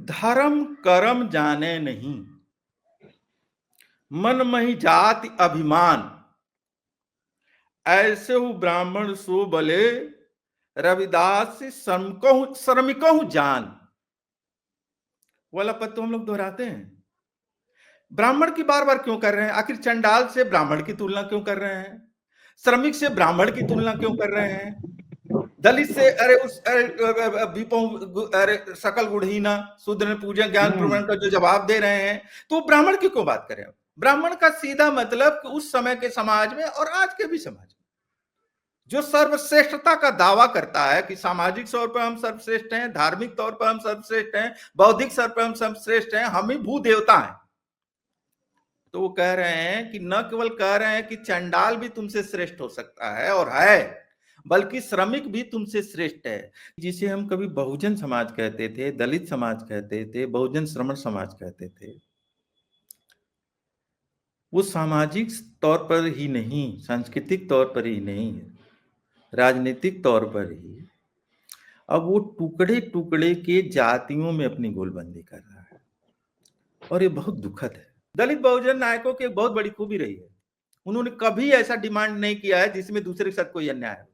धर्म करम जाने नहीं, मन मही जाति अभिमान, ऐसे हु ब्राह्मण सो बले, रविदास श्रमिकहु जान। वाला पद तो हम लोग दोहराते हैं। ब्राह्मण की बार बार क्यों कर रहे हैं? आखिर चंडाल से ब्राह्मण की तुलना क्यों कर रहे हैं? श्रमिक से ब्राह्मण की तुलना क्यों कर रहे हैं? दलित से अरे उस अरे सकल गुढ़ीना शूद्र पूजन ज्ञान प्रवण का जो जवाब दे रहे हैं, तो ब्राह्मण की क्यों बात करें? ब्राह्मण का सीधा मतलब उस समय के समाज में और आज के भी समाज में जो सर्वश्रेष्ठता का दावा करता है कि सामाजिक तौर पर हम सर्वश्रेष्ठ हैं, धार्मिक तौर पर हम सर्वश्रेष्ठ हैं, बौद्धिक स्तर पर हम सर्वश्रेष्ठ हैं, हम ही भू देवता हैं। तो वो कह रहे हैं कि न केवल कह रहे हैं कि चंडाल भी तुमसे श्रेष्ठ हो सकता है और है, बल्कि श्रमिक भी तुमसे श्रेष्ठ है। जिसे हम कभी बहुजन समाज कहते थे, दलित समाज कहते थे, बहुजन श्रमण समाज कहते थे, वो सामाजिक तौर पर ही नहीं, सांस्कृतिक तौर पर ही नहीं, राजनीतिक तौर पर ही अब वो टुकड़े टुकड़े के जातियों में अपनी गोलबंदी कर रहा है, और ये बहुत दुखद है। दलित बहुजन नायकों की एक बहुत बड़ी खूबी रही है, उन्होंने कभी ऐसा डिमांड नहीं किया है जिसमें दूसरे के साथ कोई अन्याय हो।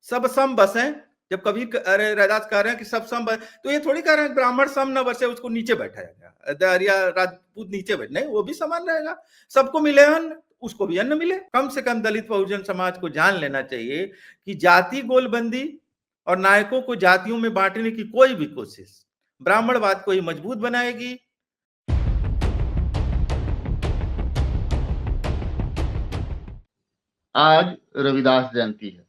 सब सम बसें। जब कभी अरे रैदास कह रहे हैं कि सब सम बस, तो ये थोड़ी कह रहे हैं ब्राह्मण सम न बसे उसको नीचे बैठाया गया, दरिया राजपूत नीचे बैठ, नहीं, वो भी समान रहेगा। सबको मिले अन्न, उसको भी अन्न मिले। कम से कम दलित बहुजन समाज को जान लेना चाहिए कि जाति गोलबंदी और नायकों को जातियों में बांटने की कोई भी कोशिश ब्राह्मणवाद को ही मजबूत बनाएगी। आज रविदास जयंती है।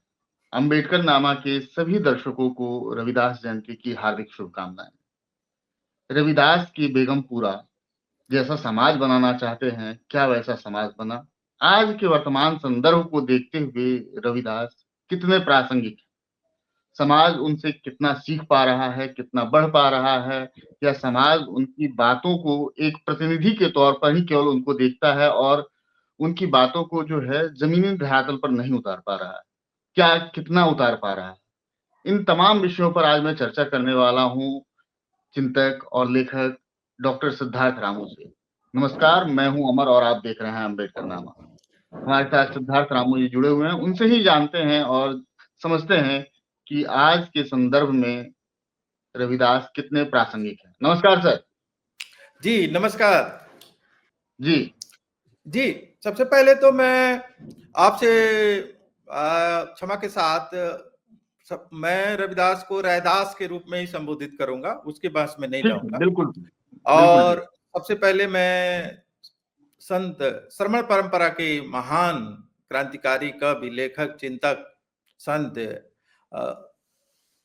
अंबेडकर नामा के सभी दर्शकों को रविदास जयंती की हार्दिक शुभकामनाएं। रविदास की बेगमपुरा जैसा समाज बनाना चाहते हैं, क्या वैसा समाज बना? आज के वर्तमान संदर्भ को देखते हुए रविदास कितने प्रासंगिक हैं? समाज उनसे कितना सीख पा रहा है, कितना बढ़ पा रहा है, या समाज उनकी बातों को एक प्रतिनिधि के तौर पर ही केवल उनको देखता है और उनकी बातों को जो है जमीनी धरातल पर नहीं उतार पा रहा है? क्या कितना उतार पा रहा है? इन तमाम विषयों पर आज मैं चर्चा करने वाला हूँ चिंतक और लेखक डॉक्टर सिद्धार्थ रामू से। नमस्कार, मैं हूं अमर और आप देख रहे हैं अंबेडकर नामा। हमारे साथ सिद्धार्थ रामू जी जुड़े हुए हैं, उनसे ही जानते हैं और समझते हैं कि आज के संदर्भ में रविदास कितने प्रासंगिक हैं। नमस्कार सर। जी नमस्कार। जी जी, सबसे पहले तो मैं आपसे क्षमा के साथ मैं रविदास को रैदास के रूप में ही संबोधित करूंगा, उसके पास में नहीं ठीक है, जाऊंगा। बिल्कुल बिल्कुल जी। और सबसे पहले मैं संत श्रमण परंपरा के महान क्रांतिकारी, कवि, लेखक, चिंतक संत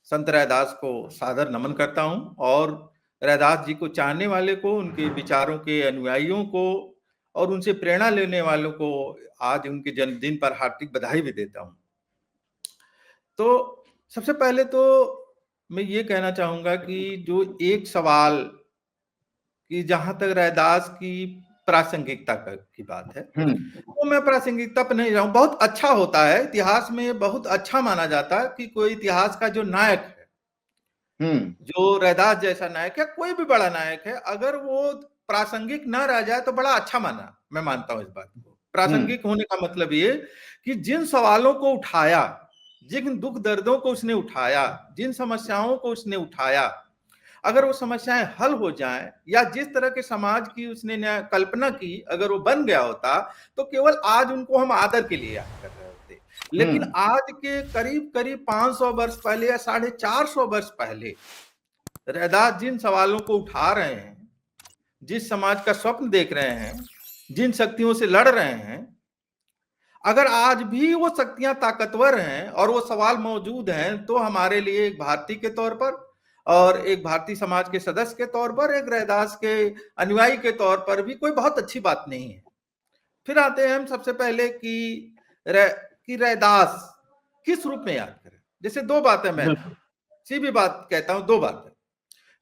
संत रैदास को सादर नमन करता हूं, और रैदास जी को चाहने वाले को, उनके विचारों के अनुयायियों को और उनसे प्रेरणा लेने वालों को आज उनके जन्मदिन पर हार्दिक बधाई भी देता हूं। तो सबसे पहले तो मैं ये कहना चाहूंगा कि जो एक सवाल कि जहां तक रैदास की प्रासंगिकता की बात है, तो मैं प्रासंगिकता पर नहीं जाऊं। बहुत अच्छा होता है, इतिहास में बहुत अच्छा माना जाता है कि कोई इतिहास का जो नायक है, जो रैदास जैसा नायक है, कोई भी बड़ा नायक है, अगर वो प्रासंगिक न रह जाए तो बड़ा अच्छा माना, मैं मानता हूं इस बात को। प्रासंगिक होने का मतलब ये कि जिन सवालों को उठाया, जिन दुख दर्दों को उसने उठाया, जिन समस्याओं को उसने उठाया, अगर वो समस्याएं हल हो जाएं, या जिस तरह के समाज की उसने कल्पना की अगर वो बन गया होता, तो केवल आज उनको हम आदर के लिए याद कर रहे होते। लेकिन आज के करीब करीब 500 वर्ष पहले या 450 वर्ष पहले रैदास जिन सवालों को उठा रहे हैं, जिस समाज का स्वप्न देख रहे हैं, जिन शक्तियों से लड़ रहे हैं, अगर आज भी वो शक्तियां ताकतवर हैं और वो सवाल मौजूद हैं, तो हमारे लिए एक भारतीय के तौर पर और एक भारतीय समाज के सदस्य के तौर पर, एक रैदास के अनुयायी के तौर पर भी कोई बहुत अच्छी बात नहीं है। फिर आते हैं हम सबसे पहले कि रैदास किस रूप में याद करें। जैसे दो बातें मैं सीधी बात कहता हूं, दो बातें।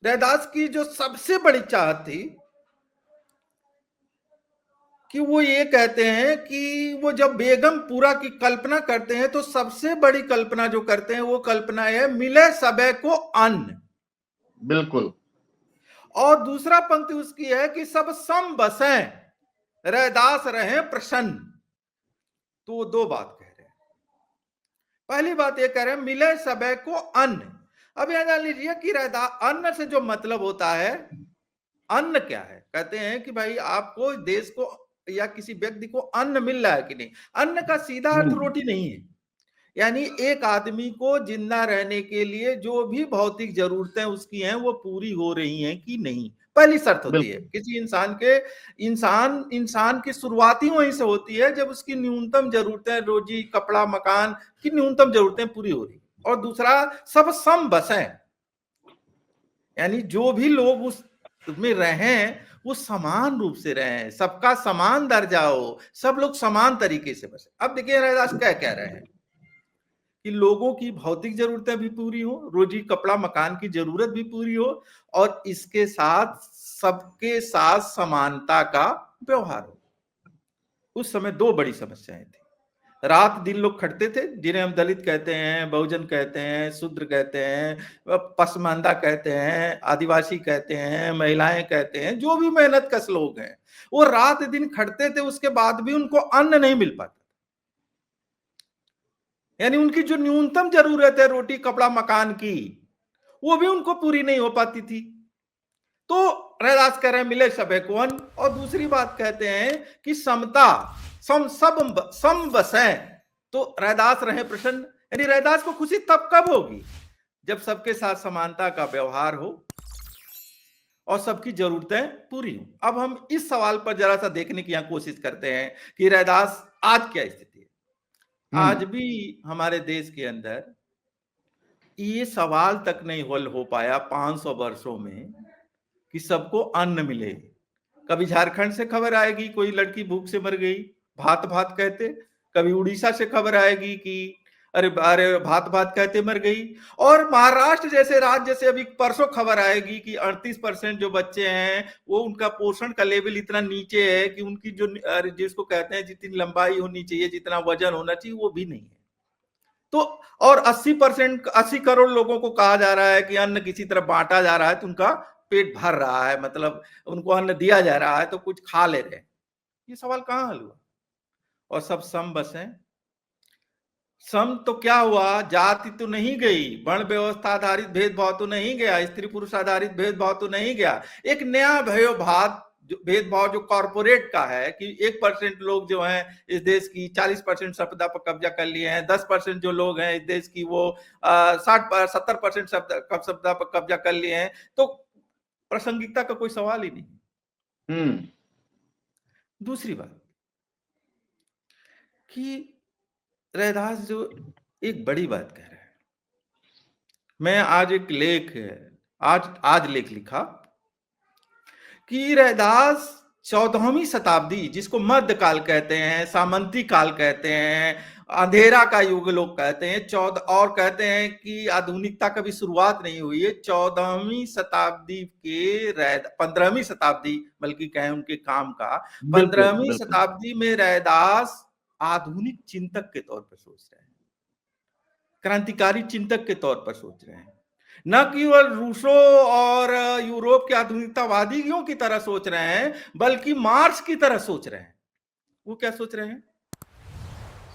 रैदास की जो सबसे बड़ी चाहत थी कि वो ये कहते हैं कि वो जब बेगमपुरा की कल्पना करते हैं, तो सबसे बड़ी कल्पना जो करते हैं वो कल्पना है मिले सबे को अन्न। बिल्कुल। और दूसरा पंक्ति उसकी है कि सब सम बसें, रैदास रहे प्रसन्न। तो वो दो बात कह रहे हैं। पहली बात ये कह रहे हैं मिले सबे को अन्न। अब यह जान लीजिए कि अन्न से जो मतलब होता है, अन्न क्या है? कहते हैं कि भाई आपको देश को या किसी व्यक्ति को अन्न मिल रहा है कि नहीं। अन्न का सीधा अर्थ रोटी नहीं है, यानी एक आदमी को जिंदा रहने के लिए जो भी भौतिक जरूरतें उसकी हैं वो पूरी हो रही हैं कि नहीं, पहली शर्त होती है किसी इंसान की शुरुआती वहीं से होती है जब उसकी न्यूनतम जरूरतें, रोजी कपड़ा मकान की न्यूनतम जरूरतें पूरी हो रही। और दूसरा सब सम बसें, यानी जो भी लोग उस में रहें वो समान रूप से रहें, सबका समान दर्जा हो, सब लोग समान तरीके से बसे। अब देखिए रैदास क्या कह रहे हैं कि लोगों की भौतिक जरूरतें भी पूरी हो, रोजी कपड़ा मकान की जरूरत भी पूरी हो, और इसके साथ सबके साथ समानता का व्यवहार हो। उस समय दो बड़ी समस्याएं थी। रात दिन लोग खटते थे, जिन्हें हम दलित कहते हैं, बहुजन कहते हैं, शूद्र कहते हैं, पसमानदा कहते हैं, आदिवासी कहते हैं, महिलाएं कहते हैं, जो भी मेहनत कश लोग हैं, वो रात दिन खटते थे, उसके बाद भी उनको अन्न नहीं मिल पाता। यानी उनकी जो न्यूनतम जरूरत है रोटी कपड़ा मकान की, वो भी उनको पूरी नहीं हो पाती थी। तो रैदास कह रहे हैं मिले सबे को अन्न। और दूसरी बात कहते हैं कि समता, सम बसें, तो रैदास रहे प्रसन्न। यानी रैदास को खुशी तब कब होगी जब सबके साथ समानता का व्यवहार हो और सबकी जरूरतें पूरी हो। अब हम इस सवाल पर जरा सा देखने की यहां कोशिश करते हैं कि रैदास आज क्या स्थिति है। आज भी हमारे देश के अंदर ये सवाल तक नहीं हल हो पाया 500 वर्षों में कि सबको अन्न मिले। कभी झारखंड से खबर आएगी कोई लड़की भूख से मर गई, भात भात कहते। कभी उड़ीसा से खबर आएगी कि अरे अरे भात भात कहते मर गई। और महाराष्ट्र जैसे राज्य से अभी परसों खबर आएगी कि 38% जो बच्चे हैं वो उनका पोषण का लेवल इतना नीचे है कि उनकी जो जिसको कहते हैं जितनी लंबाई होनी चाहिए, जितना वजन होना चाहिए, वो भी नहीं है। तो और 80 करोड़ लोगों को कहा जा रहा है कि अन्न किसी तरह बांटा जा रहा है तो उनका पेट भर रहा है, मतलब उनको अन्न दिया जा रहा है तो कुछ खा ले रहे हैं। ये सवाल कहां हल हुआ? और सब सम बसें। सम तो क्या हुआ? जाति तो नहीं गई, वर्ण व्यवस्था आधारित भेदभाव तो नहीं गया, स्त्री पुरुष आधारित भेदभाव तो नहीं गया। एक नया भेदभाव जो कॉर्पोरेट का है कि 1% लोग जो हैं इस देश की 40% संपदा पर कब्जा कर लिए हैं, 10% जो लोग हैं इस देश की वो 60-70% संपदा पर कब्जा कर लिए हैं। तो प्रासंगिकता का कोई सवाल ही नहीं। दूसरी बात कि रैदास जो एक बड़ी बात कह रहे हैं, मैं आज एक लेख आज लेख लिखा कि रैदास 14वीं शताब्दी, जिसको मध्यकाल कहते हैं, सामंती काल कहते हैं, अंधेरा का युग लोग कहते हैं, और कहते हैं कि आधुनिकता का भी शुरुआत नहीं हुई है। 14वीं शताब्दी के 15वीं शताब्दी बल्कि कहें उनके काम का, 15वीं शताब्दी में रैदास आधुनिक चिंतक के तौर पर सोच रहे हैं, क्रांतिकारी चिंतक के तौर पर सोच रहे हैं, न केवल रूसो और यूरोप के आधुनिकतावादियों की तरह सोच रहे हैं, बल्कि मार्क्स की तरह सोच रहे हैं। वो क्या सोच रहे हैं?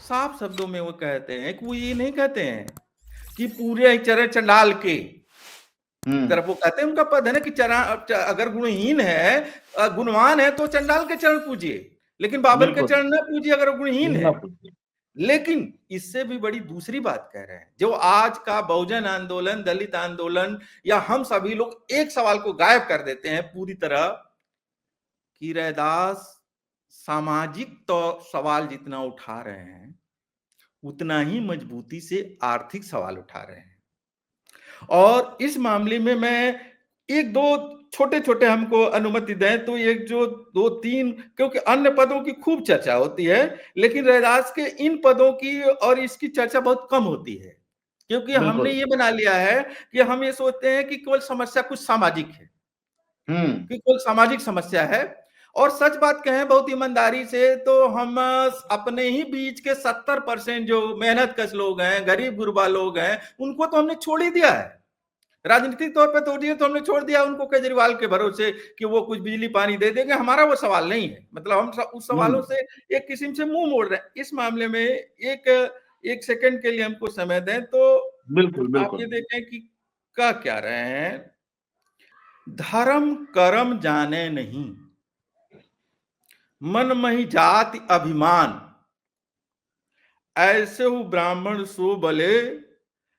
साफ शब्दों में वो कहते हैं कि वो ये नहीं कहते हैं कि पूरे चरण चंडाल के तरफ, वो कहते हैं उनका पद है ना कि अगर गुणहीन है, गुणवान है तो चंडाल के चरण पूजिए, लेकिन बाबर के चरण न पूजिए अगर गुणहीन है। लेकिन इससे भी बड़ी दूसरी बात कह रहे हैं, जो आज का बहुजन आंदोलन, दलित आंदोलन या हम सभी लोग एक सवाल को गायब कर देते हैं पूरी तरह, कि रैदास सामाजिक तो सवाल जितना उठा रहे हैं उतना ही मजबूती से आर्थिक सवाल उठा रहे हैं। और इस मामले में मैं एक दो छोटे छोटे हमको अनुमति दें तो एक जो 2-3, क्योंकि अन्य पदों की खूब चर्चा होती है, लेकिन रैदास के इन पदों की और इसकी चर्चा बहुत कम होती है, क्योंकि हमने ये बना लिया है कि हम ये सोचते हैं कि केवल समस्या कुछ सामाजिक है, कि केवल सामाजिक समस्या है। और सच बात कहें बहुत ईमानदारी से तो हम अपने ही बीच के 70% जो मेहनत कश लोग हैं, गरीब गुरबा लोग हैं, उनको तो हमने छोड़ ही दिया है। राजनीतिक तौर पे तोड़िए तो हमने छोड़ दिया उनको केजरीवाल के भरोसे कि वो कुछ बिजली पानी दे देंगे, हमारा वो सवाल नहीं है। मतलब हम उस सवालों से एक किस्म से मुंह मोड़ रहे हैं। इस मामले में एक सेकंड के लिए हमको समय दें तो बिल्कुल आप ये बिल्कुल देखें कि कह क्या रहे हैं, धर्म कर्म जाने नहीं, मन मही जाति अभिमान, ऐसे हु ब्राह्मण सो बले,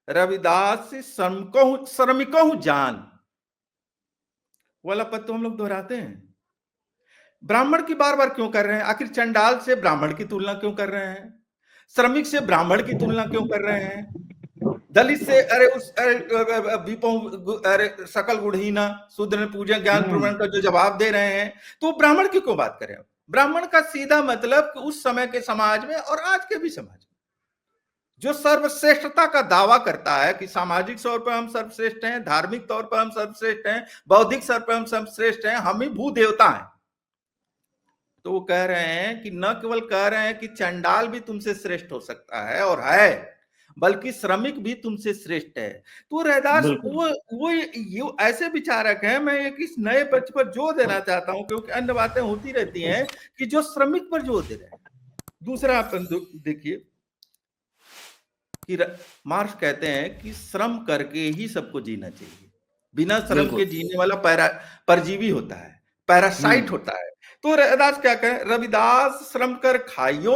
रविदास श्रमिकहु जान। वाला पद तो हम लोग दोहराते हैं। ब्राह्मण की बार बार क्यों कर रहे हैं? आखिर चंडाल से ब्राह्मण की तुलना क्यों कर रहे हैं? श्रमिक से ब्राह्मण की तुलना क्यों कर रहे हैं? दलित से अरे सकल गुढ़ीना शूद्र पूजन ज्ञान प्रमाण का जो जवाब दे रहे हैं, तो ब्राह्मण की क्यों बात करें? ब्राह्मण का सीधा मतलब उस समय के समाज में और आज के भी समाज में जो सर्वश्रेष्ठता का दावा करता है कि सामाजिक तौर पर हम सर्वश्रेष्ठ हैं, धार्मिक तौर पर हम सर्वश्रेष्ठ हैं, बौद्धिक स्तर पर हम सर्वश्रेष्ठ हैं, हम ही भू देवता हैं। तो वो कह रहे हैं कि न केवल कह रहे हैं कि चंडाल भी तुमसे श्रेष्ठ हो सकता है और है, बल्कि श्रमिक भी तुमसे श्रेष्ठ है। तो रैदास वो ये ऐसे विचारक हैं। मैं एक इस नए पक्ष पर जोर देना चाहता हूं क्योंकि अन्य बातें होती रहती हैं कि जो श्रमिक पर जोर दे रहे हैं। दूसरा आप देखिए कि मार्क्स कहते हैं कि श्रम करके ही सबको जीना चाहिए, बिना श्रम के जीने वाला परजीवी होता है, पैरासाइट होता है। तो रविदास क्या कहें? रविदास श्रम कर खाइयो,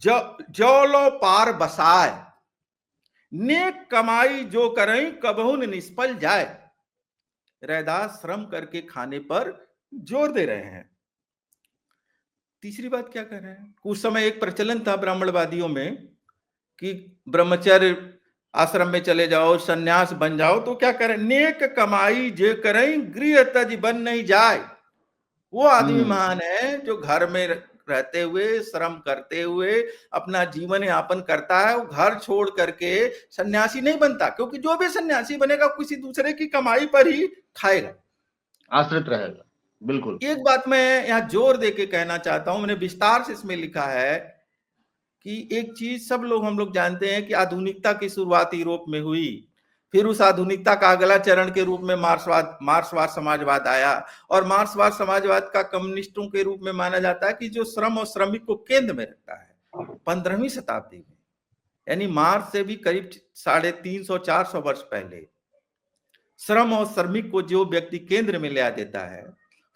जो लो पार बसाए, नेक कमाई जो करें कबहू न निष्फल जाए। रैदास श्रम करके खाने पर जोर दे रहे हैं। तीसरी बात क्या कह रहे हैं? उस समय एक प्रचलन था ब्राह्मणवादियों में कि ब्रह्मचर्य आश्रम में चले जाओ, सन्यास बन जाओ। तो क्या करें? नेक कमाई जे करें गृह तज बन नहीं जाए। वो आदमी महान है जो घर में रहते हुए श्रम करते हुए अपना जीवन यापन करता है। वो घर छोड़ करके सन्यासी नहीं बनता, क्योंकि जो भी सन्यासी बनेगा किसी दूसरे की कमाई पर ही खाएगा, आश्रित रहेगा। बिल्कुल। एक बात मैं यहाँ जोर देके कहना चाहता हूं, मैंने विस्तार से इसमें लिखा है कि एक चीज सब लोग हम लोग जानते हैं कि आधुनिकता की शुरुआत यूरोप में हुई, फिर उस आधुनिकता का अगला चरण के रूप में मार्क्सवाद समाजवाद आया, और मार्क्सवाद समाजवाद का कम्युनिस्टों के रूप में माना जाता है कि जो श्रम और श्रमिक को केंद्र में रखता है। 15वीं शताब्दी में, यानी मार्क्स से भी करीब 350-400 वर्ष पहले, श्रम और श्रमिक को जो व्यक्ति केंद्र में ले देता है,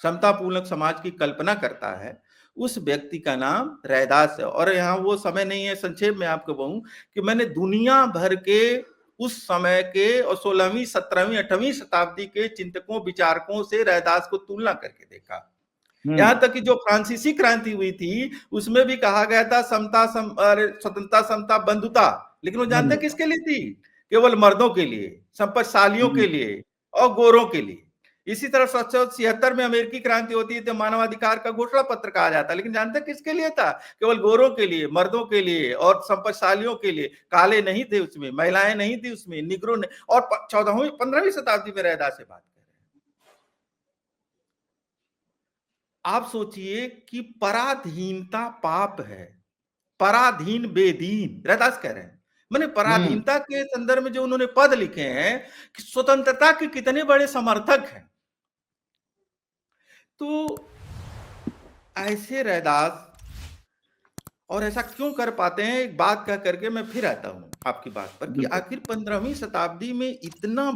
समतापूर्वक समाज की कल्पना करता है, उस व्यक्ति का नाम रैदास है। और यहाँ वो समय नहीं है, संक्षेप में आपको कहूं कि मैंने दुनिया भर के उस समय के और 16वीं 17वीं 18वीं शताब्दी के चिंतकों विचारकों से रैदास को तुलना करके देखा। यहां तक कि जो फ्रांसीसी क्रांति हुई थी उसमें भी कहा गया था स्वतंत्रता समता बंधुता, लेकिन वो जानते किसके लिए थी? केवल मर्दों के लिए, संपत्तिशालियों के लिए और गोरों के लिए। इसी तरह 1776 में अमेरिकी क्रांति होती है तो मानवाधिकार का घोषणा पत्र कहा जाता है, लेकिन जानते किसके लिए था? केवल गोरों के लिए, मर्दों के लिए और संपत्तिशालियों के लिए। काले नहीं थे उसमें, महिलाएं नहीं थी उसमें, निग्रो ने। और 14वीं 15वीं शताब्दी में रैदास से बात कर रहे हैं। आप सोचिए कि पराधीनता पाप है, पराधीन बेदीन, रैदास कह रहे हैं। मैंने पराधीनता के संदर्भ में जो उन्होंने पद लिखे हैं कि स्वतंत्रता के कितने बड़े समर्थक हैं। तो ऐसे रैदास और ऐसा क्यों कर पाते हैं, एक बात कह करके मैं फिर आता हूं आपकी बात पर कि आखिर 15वीं शताब्दी में इतना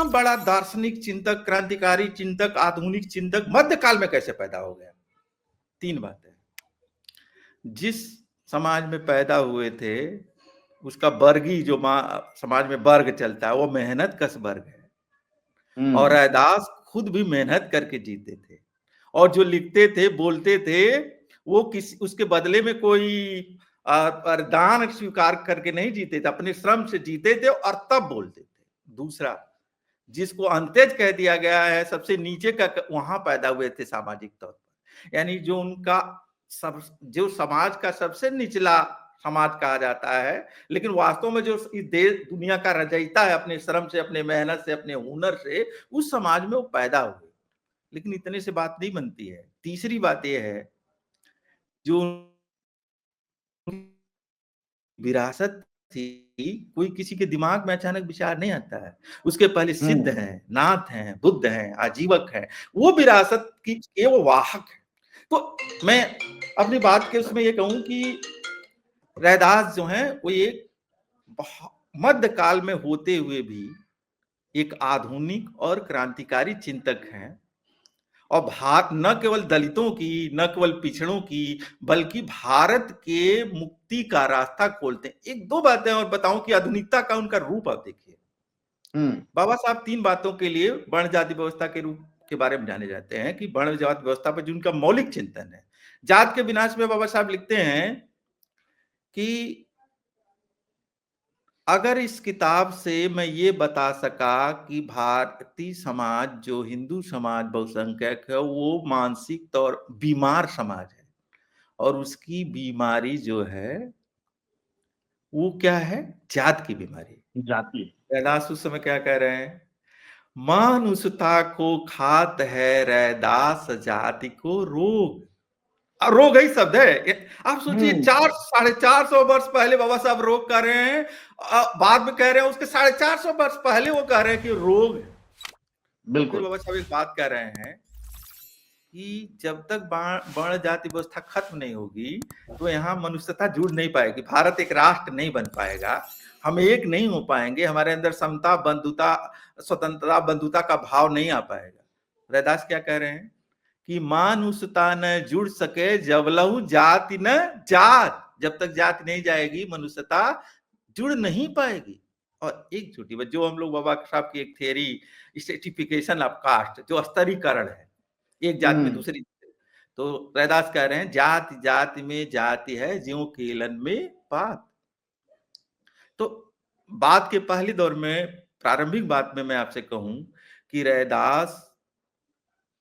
बड़ा दार्शनिक चिंतक, क्रांतिकारी चिंतक, आधुनिक चिंतक मध्यकाल में कैसे पैदा हो गया? 3 बातें। जिस समाज में पैदा हुए थे उसका वर्गी जो समाज में वर्ग चलता है वो मेहनत कश वर्ग है, और रैदास खुद भी मेहनत करके जीते थे, और जो लिखते थे बोलते थे वो उसके बदले में कोई दान स्वीकार करके नहीं जीते थे, अपने श्रम से जीते थे और तब बोलते थे। दूसरा, जिसको अंत्यज कह दिया गया है, सबसे नीचे का, वहां पैदा हुए थे सामाजिक तौर पर, यानी जो उनका जो समाज का सबसे निचला समाज कहा जाता है, लेकिन वास्तव में जो इस देश दुनिया का रचयिता है अपने श्रम से, अपने मेहनत से, अपने हुनर से, उस समाज में वो पैदा हुए। लेकिन इतने से बात नहीं बनती है। तीसरी बात यह है जो विरासत कोई किसी के दिमाग में अचानक विचार नहीं आता है। उसके पहले सिद्ध हैं, नाथ हैं, बुद्ध हैं, आजीवक हैं, वो विरासत की के वो वाहक है। तो मैं अपनी बात के उसमें ये कहूं कि रैदास जो हैं वो एक मध्य काल में होते हुए भी एक आधुनिक और क्रांतिकारी चिंतक हैं, और भारत न केवल दलितों की, न केवल पिछड़ों की, बल्कि भारत के मुक्ति का रास्ता खोलते हैं। एक दो बातें और बताऊं कि आधुनिकता का उनका रूप आप देखिए। बाबा साहब 3 बातों के लिए वर्ण जाति व्यवस्था के रूप के बारे में जाने जाते हैं कि वर्ण जाति व्यवस्था पर जो उनका मौलिक चिंतन है। जात के विनाश में बाबा साहब लिखते हैं कि अगर इस किताब से मैं ये बता सका कि भारतीय समाज जो हिंदू समाज बहुसंख्यक है वो मानसिक तौर बीमार समाज है, और उसकी बीमारी जो है वो क्या है, जात की बीमारी, जाति। रैदास उस समय क्या कह रहे हैं, मानुषता को खात है रैदास जाति को रोग। रोग ही शब्द है। आप सोचिए 400-450 वर्ष पहले बाबा साहब रोग कह रहे हैं, बाद में कह रहे हैं उसके 450 वर्ष पहले वो कह रहे हैं कि रोग है। फिर बाबा साहब एक बात कह रहे हैं कि जब तक वर्ण जाति व्यवस्था खत्म नहीं होगी तो यहाँ मनुष्यता जुड़ नहीं पाएगी, भारत एक राष्ट्र नहीं बन पाएगा, हम एक नहीं हो पाएंगे, हमारे अंदर समता, बंधुता, स्वतंत्रता, बंधुता का भाव नहीं आ पाएगा। रैदास क्या कह रहे हैं कि मानुषता न जुड़ सके जबलहु जाति न जात, जब तक जाति नहीं जाएगी मनुष्यता जुड़ नहीं पाएगी। और एक छोटी बात जो हम लोग बाबा साहब की एक थियरी, स्ट्रेटिफिकेशन ऑफ कास्ट, जो स्तरीकरण है एक जाति में दूसरी, तो रैदास कह रहे हैं जाति जाति में जाति है ज्यों केलन में पात। तो बात के पहले दौर में, प्रारंभिक बात में मैं आपसे कहूं कि रैदास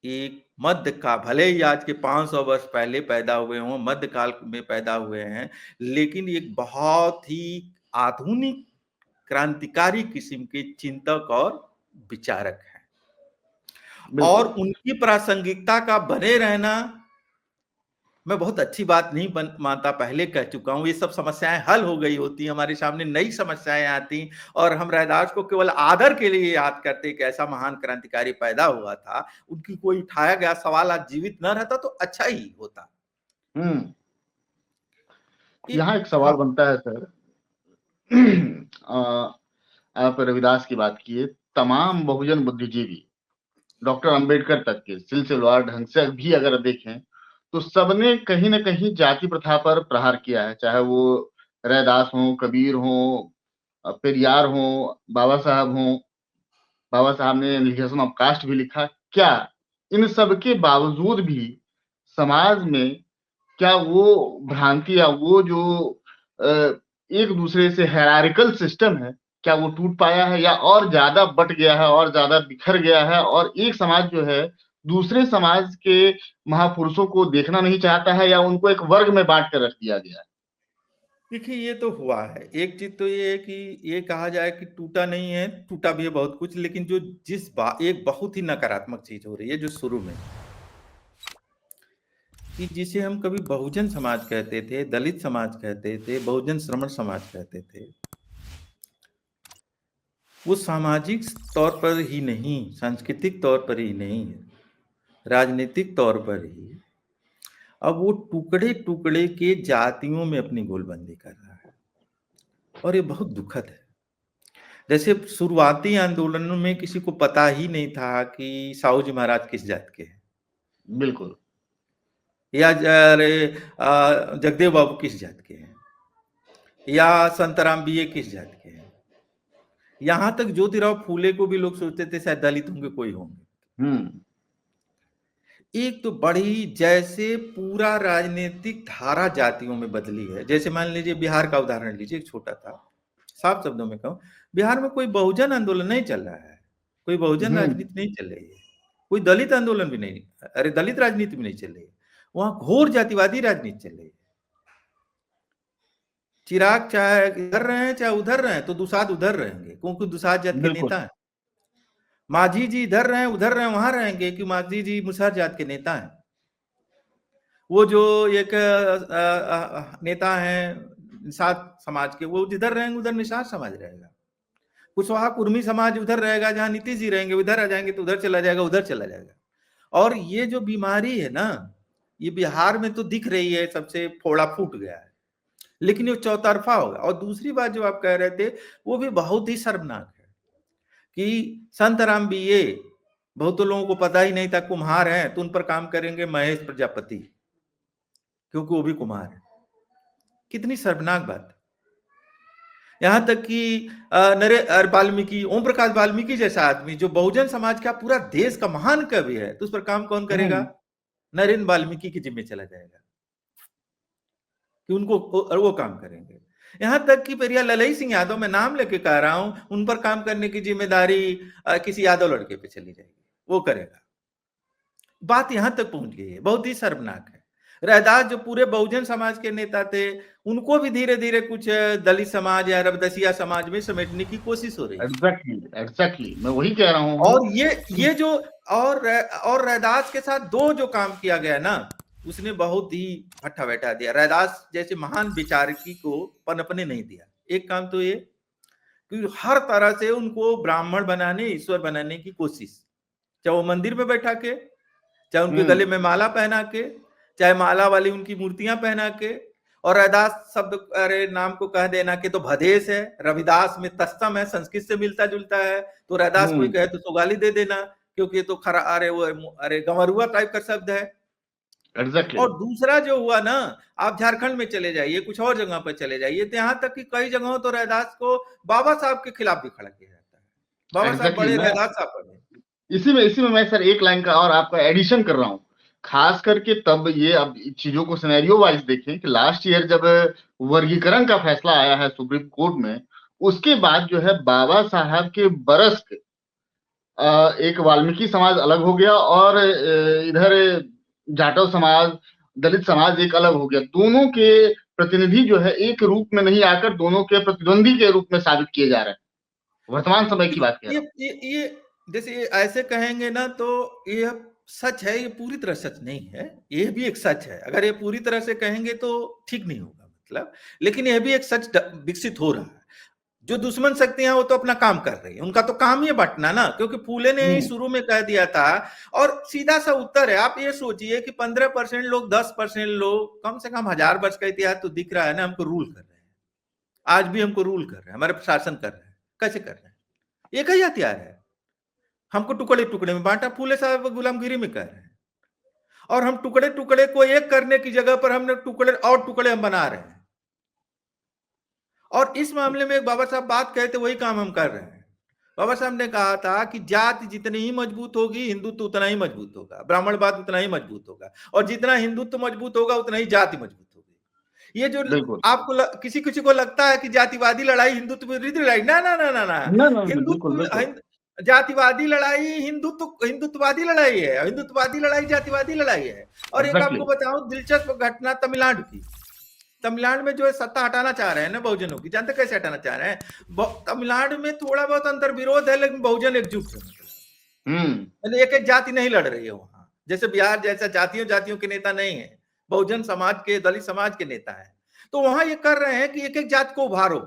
एक मध्य का, भले ही आज के 500 वर्ष पहले पैदा हुए हों, मध्य काल में पैदा हुए हैं, लेकिन एक बहुत ही आधुनिक क्रांतिकारी किस्म के चिंतक और विचारक हैं। और उनकी प्रासंगिकता का बने रहना मैं बहुत अच्छी बात नहीं मानता, पहले कह चुका हूं। ये सब समस्याएं हल हो गई होती, हमारे सामने नई समस्याएं आती, और हम रैदास को केवल आदर के लिए याद करते कि ऐसा महान क्रांतिकारी पैदा हुआ था, उनकी कोई उठाया गया सवाल आज जीवित न रहता तो अच्छा ही होता। यहाँ एक सवाल बनता है सर, आप रविदास की बात किए, तमाम बहुजन बुद्धिजीवी डॉक्टर अंबेडकर तक के सिलसिलेवार ढंग से भी अगर देखें तो सबने कहीं ना कहीं जाति प्रथा पर प्रहार किया है, चाहे वो रैदास हो, कबीर हो, पेरियार हो, बाबा साहब हो। बाबा साहब ने एलिगेशन ऑफ कास्ट भी लिखा। क्या इन सब के बावजूद भी समाज में क्या वो भ्रांति या वो जो एक दूसरे से हायरार्किकल सिस्टम है, क्या वो टूट पाया है, या और ज्यादा बट गया है, और ज्यादा बिखर गया है, और एक समाज जो है दूसरे समाज के महापुरुषों को देखना नहीं चाहता है, या उनको एक वर्ग में बांट कर रख दिया गया है? देखिए ये तो हुआ है। एक चीज तो ये है कि ये कहा जाए कि टूटा नहीं है, टूटा भी है बहुत कुछ, लेकिन जो एक बहुत ही नकारात्मक चीज हो रही है जो शुरू में, कि जिसे हम कभी बहुजन समाज कहते थे, दलित समाज कहते थे, बहुजन श्रमण समाज कहते थे, वो सामाजिक तौर पर ही नहीं, सांस्कृतिक तौर पर ही नहीं, राजनीतिक तौर पर ही अब वो टुकड़े टुकड़े के जातियों में अपनी गोलबंदी कर रहा है, और ये बहुत दुखद है। जैसे शुरुआती आंदोलनों में किसी को पता ही नहीं था कि साहू जी महाराज किस जात के हैं, बिल्कुल, या जगदेव बाबू किस जात के हैं, या संतराम बीए किस जात के हैं। यहां तक ज्योतिराव फूले को भी लोग सोचते थे शायद दलित होंगे, कोई होंगे। एक तो बड़ी, जैसे पूरा राजनीतिक धारा जातियों में बदली है। जैसे मान लीजिए बिहार का उदाहरण लीजिए, एक छोटा था, साफ शब्दों में कहूं, बिहार में कोई बहुजन आंदोलन नहीं चल रहा है, कोई बहुजन राजनीति नहीं चल रही है, कोई दलित आंदोलन भी नहीं, अरे दलित राजनीति भी नहीं चल रही है, वहां घोर जातिवादी राजनीति चल रही है। चिराग चाहे इधर रहे चाहे उधर रहे तो दुसाद उधर रहेंगे, क्योंकि दुसाद जात के नेता है। माझी जी इधर रहे उधर रहे वहां रहेंगे, कि माझी जी मुसहर जात के नेता हैं। वो जो एक नेता हैं निषाद समाज के, वो जिधर रहेंगे उधर निषाद समाज रहेगा। कुशवाहा कुर्मी समाज उधर रहेगा जहां नीतीश जी रहेंगे, उधर आ जाएंगे तो उधर चला जाएगा, उधर चला जाएगा। और ये जो बीमारी है ना, ये बिहार में तो दिख रही है, सबसे फोड़ा फूट गया है, लेकिन ये चौतरफा होगा। और दूसरी बात जो आप कह रहे थे वो भी बहुत ही शर्मनाक है कि संतराम बीए, बहुतों लोगों को पता ही नहीं था कुम्हार हैं, तो उन पर काम करेंगे महेश प्रजापति, क्योंकि वो भी कुम्हार है। कितनी शर्मनाक बात है। यहां तक कि वाल्मीकि, ओम प्रकाश वाल्मीकि जैसा आदमी जो बहुजन समाज का, पूरा देश का महान कवि है, तो उस पर काम कौन करेगा? नरेंद्र वाल्मीकि के जिम्मे चला जाएगा कि उनको वो काम करेंगे। यहां तक कि पेरिया ललई सिंह यादव, मैं नाम लेके कह रहा हूं, उन पर काम करने की जिम्मेदारी किसी यादव लड़के पे चली जाएगी, वो करेगा। बात यहां तक पहुंच गई है, बहुत ही शर्मनाक है। रैदास जो पूरे बहुजन समाज के नेता थे, उनको भी धीरे धीरे कुछ दलित समाज या रबदसिया समाज में समेटने की कोशिश हो रही है। एग्जैक्टली मैं वही कह रहा हूँ। और ये जो और रैदास के साथ दो जो काम किया गया ना, उसने बहुत ही भट्ठा बैठा दिया। रैदास जैसे महान विचारकी को पनपने नहीं दिया। एक काम तो ये कि हर तरह से उनको ब्राह्मण बनाने, ईश्वर बनाने की कोशिश, चाहे वो मंदिर में बैठा के, चाहे उनके गले में माला पहना के, चाहे माला वाली उनकी मूर्तियां पहना के। और रैदास शब्द अरे नाम को कह देना कि तो भदेश है, रविदास में तस्तम है, संस्कृत से मिलता जुलता है, तो रैदास कोई कहे तो गाली दे देना, क्योंकि ये तो खरा अरे गंवरुआ टाइप का शब्द है। और दूसरा जो हुआ ना, आप झारखंड में चले जाइए, कुछ और जगह पर चले जाइए, तो यहाँ तक कि कई जगहों तो रैदास को बाबा साहब के खिलाफ भी खड़ा किया जाता है। बाबा साहब बड़े, रैदास साहब बड़े। इसी में मैं सर एक लाइन का और आपका एडिशन कर रहा हूँ, खास करके तब ये अब चीजों को सिनेरियो वाइज देखें कि लास्ट ईयर जब वर्गीकरण का फैसला आया है सुप्रीम कोर्ट में, उसके बाद जो है बाबा साहब के बरस एक वाल्मीकि समाज अलग हो गया और इधर जाटव समाज, दलित समाज एक अलग हो गया। दोनों के प्रतिनिधि जो है एक रूप में नहीं आकर दोनों के प्रतिद्वंदी के रूप में साबित किए जा रहे हैं। वर्तमान समय की बात कह रहा हूं। ये जैसे ऐसे कहेंगे ना तो ये सच है, ये पूरी तरह सच नहीं है, ये भी एक सच है। अगर ये पूरी तरह से कहेंगे तो ठीक नहीं होगा मतलब, लेकिन यह भी एक सच विकसित हो रहा है। जो दुश्मन शक्तियां वो तो अपना काम कर रही है, उनका तो काम ही बंटना ना, क्योंकि फूले ने ही शुरू में कह दिया था। और सीधा सा उत्तर है, आप ये सोचिए कि 15% लोग, 10% लोग, कम से कम 1000 वर्ष का इतिहास तो दिख रहा है ना, हमको रूल कर रहे हैं। आज भी हमको रूल कर रहे हैं, हमारे प्रशासन कर रहे हैं। कैसे कर रहे हैं? एक ही हथियार है, हमको टुकड़े टुकड़े में बांटा, फूले साहब गुलामगिरी में कर रहे हैं। और हम टुकड़े टुकड़े को एक करने की जगह पर हमने टुकड़े और टुकड़े हम बना रहे हैं। और इस मामले में एक बाबा साहब बात कहे थे, वही काम हम कर रहे हैं। बाबा साहब ने कहा था कि जाति जितनी ही मजबूत होगी, हिंदुत्व उतना ही मजबूत होगा, ब्राह्मणवाद उतना ही मजबूत होगा, और जितना हिंदुत्व मजबूत होगा उतना ही जाति मजबूत होगी। ये जो आपको किसी किसी को लगता है कि जातिवादी लड़ाई हिंदुत्व विरोधी लड़ाई, ना ना ना ना ना, हिंदुत्व जातिवादी लड़ाई हिंदुत्ववादी लड़ाई है, हिंदुत्ववादी लड़ाई जातिवादी लड़ाई है। और एक आपको बताऊं दिलचस्प घटना तमिलनाडु की। तमिलनाडु में जो है सत्ता हटाना चाह रहे हैं ना बहुजनों की, जानते कैसे हटाना चाह रहे हैं? तमिलनाडु में थोड़ा बहुत अंतर विरोध है, लेकिन बहुजन एकजुट है। मतलब एक एक जाति नहीं लड़ रही है वहां, जैसे बिहार जैसा जातियों के नेता नहीं है, बहुजन समाज के, दलित समाज के नेता है। तो वहां ये कर रहे हैं कि एक एक जाति को उभारो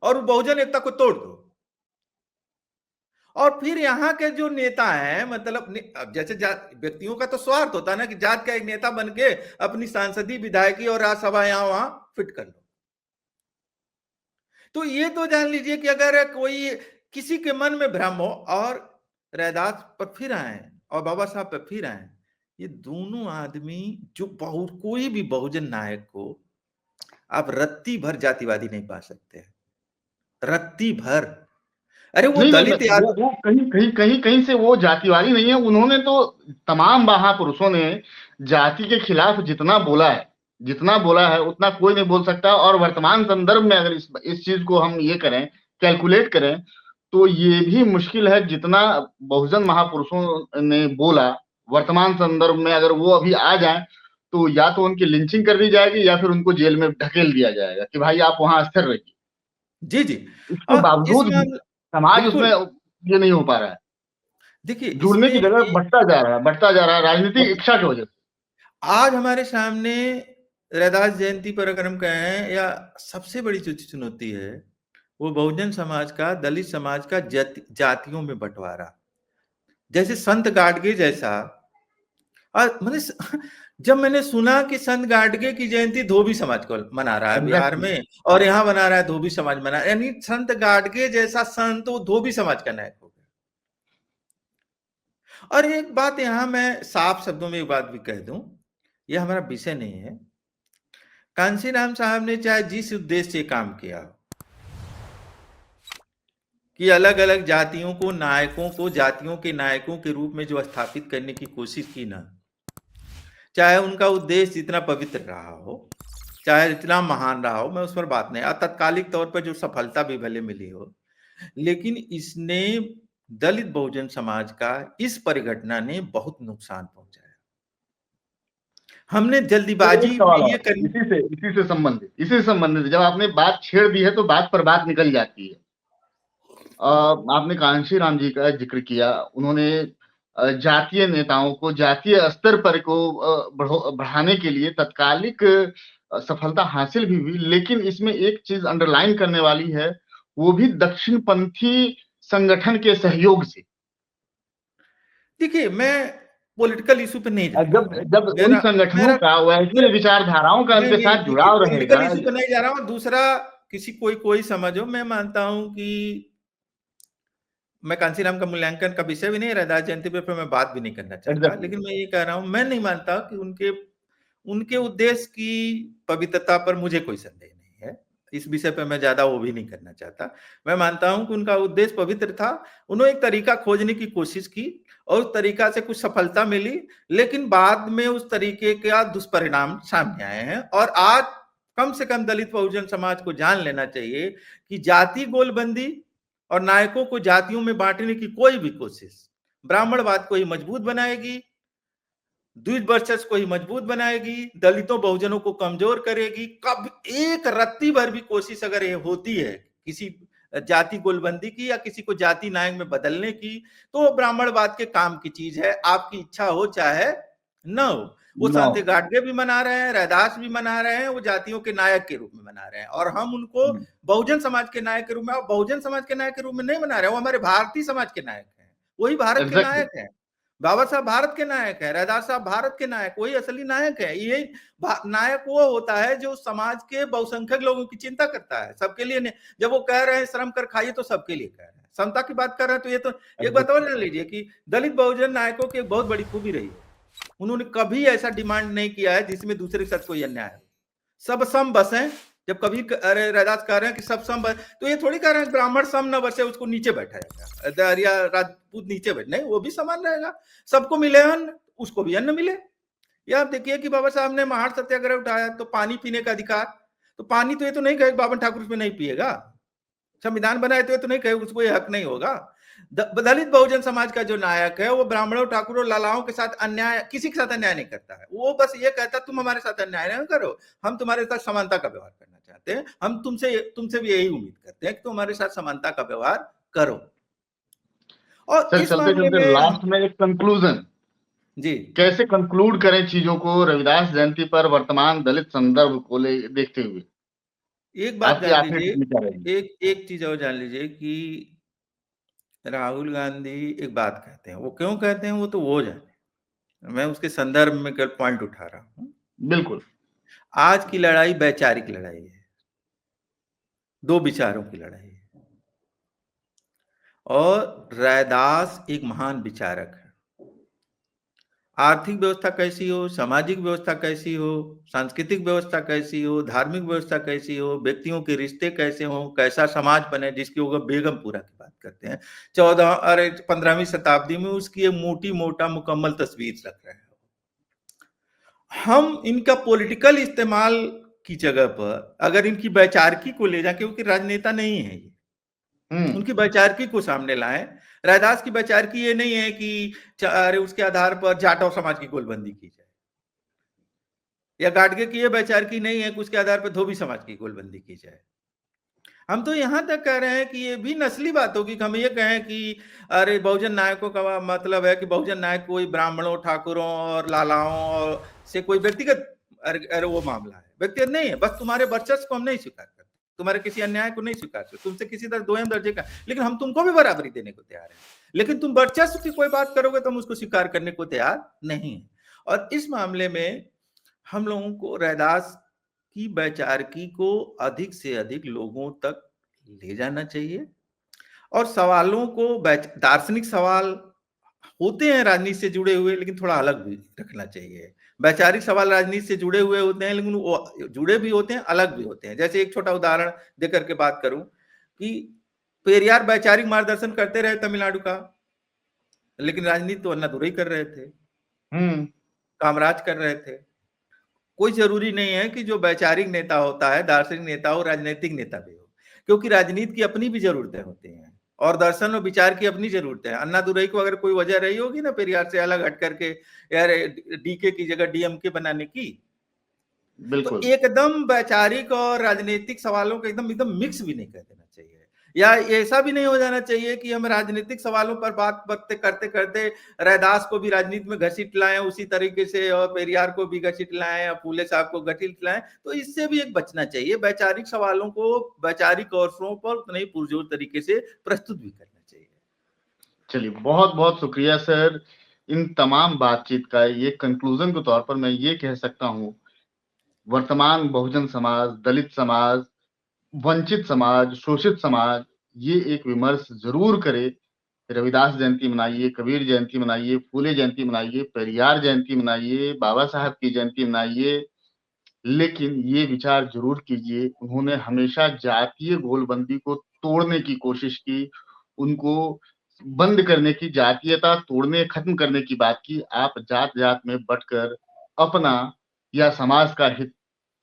और बहुजन एकता को तोड़ दो। और फिर यहाँ के जो नेता हैं, मतलब जैसे व्यक्तियों का तो स्वार्थ होता है ना कि जात का एक नेता बन के अपनी सांसदीय, विधायकी और राज्यसभा यहाँ वहां फिट कर लो। तो ये तो जान लीजिए कि अगर कोई किसी के मन में भ्रम हो, और रैदास पर फिर आए और बाबा साहब पर फिर आए, ये दोनों आदमी जो कोई भी बहुजन नायक को आप रत्ती भर जातिवादी नहीं पा सकते, रत्ती भर। अरे वो दलित वो कहीं से वो जातिवादी नहीं है। उन्होंने तो तमाम महापुरुषों ने जाति के खिलाफ जितना बोला है उतना कोई नहीं बोल सकता। और वर्तमान संदर्भ में अगर इस चीज को हम ये करें, कैलकुलेट करें, तो ये भी मुश्किल है जितना बहुजन महापुरुषों ने बोला। वर्तमान संदर्भ में अगर वो अभी आ जाए तो या तो उनकी लिंचिंग कर दी जाएगी या फिर उनको जेल में ढकेल दिया जाएगा कि भाई आप वहां स्थिर रहिए। जी जी। इसके बावजूद समाज उसमें ये नहीं हो पा रहा है। देखिए, जुड़ने की जगह बढ़ता जा रहा है राजनीतिक इच्छा की वजह से। आज हमारे सामने रैदास जयंती पर अगर हम कहें, या सबसे बड़ी जो चुनौती है वो बहुजन समाज का, दलित समाज का जातियों में बंटवारा। जैसे संत गाडगे जैसा, और मैंने जब मैंने सुना कि संत गाडगे की जयंती धोबी समाज को मना रहा है बिहार एग्जैक्टली। में, और यहाँ बना रहा है धोबी समाज मना, यानी संत गाडगे जैसा संत वो धोबी समाज का नायक हो गया। और एक बात यहाँ मैं साफ शब्दों में एक बात भी कह दूं, यह हमारा विषय नहीं है। कांशीराम साहब ने चाहे जिस उद्देश्य से काम किया कि अलग अलग जातियों को, नायकों को जातियों के नायकों के रूप में जो स्थापित करने की कोशिश की ना, चाहे उनका उद्देश्य जितना पवित्र रहा हो, चाहे इतना महान रहा हो, मैं उस पर बात नहीं, तत्कालिक तौर पर जो सफलता भी भले मिली हो, लेकिन इसने दलित बहुजन समाज का, इस परिघटना ने बहुत नुकसान पहुंचाया। हमने जल्दीबाजी एक सवाल में ये और करनी, इसी से संबंधित जब आपने बात छेड़ दी है तो बात पर बात निकल जाती है। आपने कांशीराम जी का जिक्र किया, उन्होंने जातीय नेताओं को जातीय स्तर पर को बढ़ाने के लिए तत्कालिक सफलता हासिल भी हुई, लेकिन इसमें एक चीज अंडरलाइन करने वाली है, वो भी दक्षिणपंथी संगठन के सहयोग से। देखिए मैं पॉलिटिकल इशू पे नहीं जा रहा जब हूँ, जब उन मेरा संगठनों मेरा का वैसे मेरा विचारधाराओं का नहीं उनके नहीं, साथ देखिए जुड़ाव पॉलिटिकल रहेगा। इशू पे नहीं जा रहा हूँ। दूसरा, किसी कोई कोई समझो, मैं मानता हूं कि मैं कांशीराम का मूल्यांकन का विषय भी नहीं, रैदास जयंती पे मैं बात भी नहीं करना चाहता, एग्जैक्टली। लेकिन मैं ये कह रहा हूं, मैं नहीं मानता कि उनके उनके उद्देश्य की पवित्रता पर मुझे कोई संदेह नहीं है। इस विषय पे मैं ज्यादा वो भी नहीं करना चाहता। मैं मानता हूं कि उनका उद्देश्य पवित्र था, उन्होंने एक तरीका खोजने की कोशिश की और उस तरीका से कुछ सफलता मिली, लेकिन बाद में उस तरीके का दुष्परिणाम सामने आए हैं। और आज कम से कम दलित बहुजन समाज को जान लेना चाहिए कि जाति गोलबंदी और नायकों को जातियों में बांटने की कोई भी कोशिश ब्राह्मणवाद को ही मजबूत बनाएगी, द्विज वर्चस्व को ही मजबूत बनाएगी, दलितों बहुजनों को कमजोर करेगी। कब एक रत्ती भर भी कोशिश अगर ये होती है किसी जाति गोलबंदी की या किसी को जाति नायक में बदलने की, तो वो ब्राह्मणवाद के काम की चीज है, आपकी इच्छा हो चाहे न हो। वो नो। संत गाडगे भी मना रहे हैं, रैदास भी मना रहे हैं, वो जातियों के नायक के रूप में मना रहे हैं, और हम उनको बहुजन समाज के नायक के रूप में, और बहुजन समाज के नायक के रूप में नहीं मना रहे हैं, वो हमारे भारतीय समाज के नायक हैं, वही भारत के एग्जैक्टली। नायक हैं। बाबा साहब भारत के नायक है, रैदास साहब भारत के नायक, वही असली नायक है। ये नायक वो होता है जो समाज के बहुसंख्यक लोगों की चिंता करता है, सबके लिए नहीं। जब वो कह रहे हैं श्रम कर खाइए, तो सबके लिए कह रहे हैं, समता की बात कर रहे हैं, तो ये तो एक बात और जान लीजिए कि दलित बहुजन नायकों की एक बहुत बड़ी खूबी रही है, उन्होंने कभी ऐसा डिमांड नहीं किया है जिसमें दूसरे के साथ कोई अन्याय हो। सब सम बसें, जब कभी अरे रैदास कह रहे हैं कि सब सम बस, तो ये थोड़ी कह रहे हैं ब्राह्मण सम न बसे उसको नीचे बैठाएगा या राजपूत नीचे बैठ, नहीं, वो भी समान रहेगा, सबको मिले अन्न उसको भी अन्न मिले। या आप देखिए कि बाबा साहब ने महार सत्याग्रह उठाया, तो पानी पीने का अधिकार, तो पानी तो ये तो नहीं कहे बाबन ठाकुर उसमें नहीं पिएगा, संविधान बनाए तो ये तो नहीं कहे उसको ये हक नहीं होगा। दलित बहुजन समाज का जो नायक है वो ब्राह्मणों, ठाकुरों, लालाओं के साथ अन्याय, किसी के साथ अन्याय नहीं करता है, वो बस ये कहता है तुम हमारे साथ अन्याय नहीं करो, हम तुम्हारे साथ समानता का व्यवहार करना चाहते हैं, हम तुमसे भी यही उम्मीद करते हैं कि तुम हमारे साथ समानता का व्यवहार करो। और सर, इस चलते मामले चलते में लास्ट में एक कंक्लूजन, जी, कैसे कंक्लूड करें चीजों को रविदास जयंती पर वर्तमान दलित संदर्भ को देखते हुए? एक बात आपकी जान आखिरी लीजिए, टिप्पणी क्या रहेगी? एक एक चीज और जान लीजिए कि राहुल गांधी एक बात कहते हैं, वो क्यों कहते हैं वो तो वो जाने, मैं उसके संदर्भ में केवल पॉइंट उठा रहा हूं। बिल्कुल। आज की लड़ाई वैचारिक लड़ाई है, दो विचारों की लड़ाई है, और रैदास एक महान विचारक है। आर्थिक व्यवस्था कैसी हो, सामाजिक व्यवस्था कैसी हो, सांस्कृतिक व्यवस्था कैसी हो, धार्मिक व्यवस्था कैसी हो, व्यक्तियों के रिश्ते कैसे हो, कैसा समाज बने, जिसकी वो बेगमपुरा की बात करते हैं, 15वीं शताब्दी में उसकी एक मोटी मोटा मुकम्मल तस्वीर रख रहे हैं। हम इनका पॉलिटिकल इस्तेमाल की जगह पर अगर इनकी वैचारिकी को ले जाए, क्योंकि राजनेता नहीं है ये, उनकी वैचारिकी को सामने लाएं। रैदास की वैचारिकी ये नहीं है कि अरे उसके आधार पर जाट और समाज की गोलबंदी की जाए, या गाडगे की ये वैचारिकी नहीं है कि उसके आधार पर धोबी समाज की गोलबंदी की जाए। हम तो यहां तक कह रहे हैं कि ये भी नस्ली बात होगी कि हम ये कहें कि अरे बहुजन नायकों का मतलब है कि बहुजन नायक कोई ब्राह्मणों, ठाकुरों और लालाओं और से कोई व्यक्तिगत अरे अरे वो मामला है, व्यक्तिगत नहीं है, बस तुम्हारे वर्चस्व को हम नहीं स्वीकार करते, तुम्हारे किसी अन्याय को नहीं स्वीकार करते, तुमसे किसी तरह दोयम दर्जे का, लेकिन हम तुमको भी बराबरी देने को तैयार हैं। लेकिन तुम वर्चस्व की कोई बात करोगे तो हम उसको स्वीकार करने को तैयार नहीं है। और इस मामले में हम लोगों को रैदास की वैचारिकी को अधिक से अधिक लोगों तक ले जाना चाहिए, और सवालों को दार्शनिक सवाल होते हैं राजनीति से जुड़े हुए, लेकिन थोड़ा अलग भी रखना चाहिए। वैचारिक सवाल राजनीति से जुड़े हुए होते हैं, लेकिन वो जुड़े भी होते हैं, अलग भी होते हैं। जैसे एक छोटा उदाहरण देकर के बात करूं कि पेरियार वैचारिक मार्गदर्शन करते रहे तमिलनाडु का, लेकिन राजनीति तो अन्नादुरई कर रहे थे, कामराज कर रहे थे। कोई जरूरी नहीं है कि जो वैचारिक नेता होता है, दार्शनिक नेता हो, राजनीतिक नेता भी हो, क्योंकि राजनीति की अपनी भी जरूरतें होती हैं और दर्शन और विचार की अपनी जरूरतें हैं। अन्नादुरई को अगर कोई वजह रही होगी ना पेरियार से अलग हट करके यार डीके की जगह डीएमके बनाने की, तो एकदम वैचारिक और राजनीतिक सवालों को एकदम एकदम मिक्स भी नहीं कर देना चाहिए, या ऐसा भी नहीं हो जाना चाहिए कि हम राजनीतिक सवालों पर बात करते करते रैदास को भी राजनीति में घसीट लाएं उसी तरीके से, और पेरियार को भी घसीट लाएं, या फूले साहब को घसीट लाएं। तो इससे भी एक बचना चाहिए, वैचारिक सवालों को वैचारिक अवसरों पर उतने ही पुरजोर तरीके से प्रस्तुत भी करना चाहिए। चलिए, बहुत बहुत शुक्रिया सर इन तमाम बातचीत का। ये कंक्लूजन के तौर पर मैं ये कह सकता हूँ, वर्तमान बहुजन समाज, दलित समाज, वंचित समाज, शोषित समाज, ये एक विमर्श जरूर करे। रविदास जयंती मनाइए, कबीर जयंती मनाइए, फूले जयंती मनाइए, पेरियार जयंती मनाइए, बाबा साहब की जयंती मनाइए, लेकिन ये विचार जरूर कीजिए, उन्होंने हमेशा जातीय गोलबंदी को तोड़ने की कोशिश की, उनको बंद करने की, जातीयता तोड़ने, खत्म करने की बात की। आप जात-जात में बँटकर अपना या समाज का हित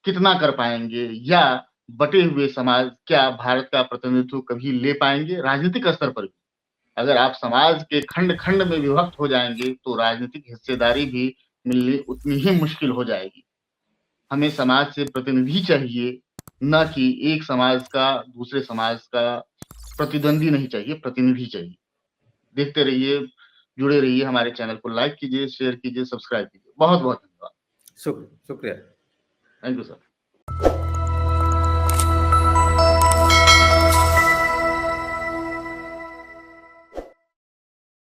कितना कर पाएँगे, या बटे हुए समाज क्या भारत का प्रतिनिधित्व कभी ले पाएँगे राजनीतिक स्तर पर भी? अगर आप समाज के खंड-खंड में विभक्त हो जाएँगे, तो राजनीतिक हिस्सेदारी भी मिलनी उतनी ही मुश्किल हो जाएगी। हमें समाज से प्रतिनिधि चाहिए, ना कि एक समाज का दूसरे समाज का प्रतिद्वंदी नहीं चाहिए, प्रतिनिधि चाहिए। देखते रहिए, जुड़े रहिए, हमारे चैनल को लाइक कीजिए, शेयर कीजिए, सब्सक्राइब कीजिए। बहुत-बहुत धन्यवाद। शुक्रिया। Thank you sir.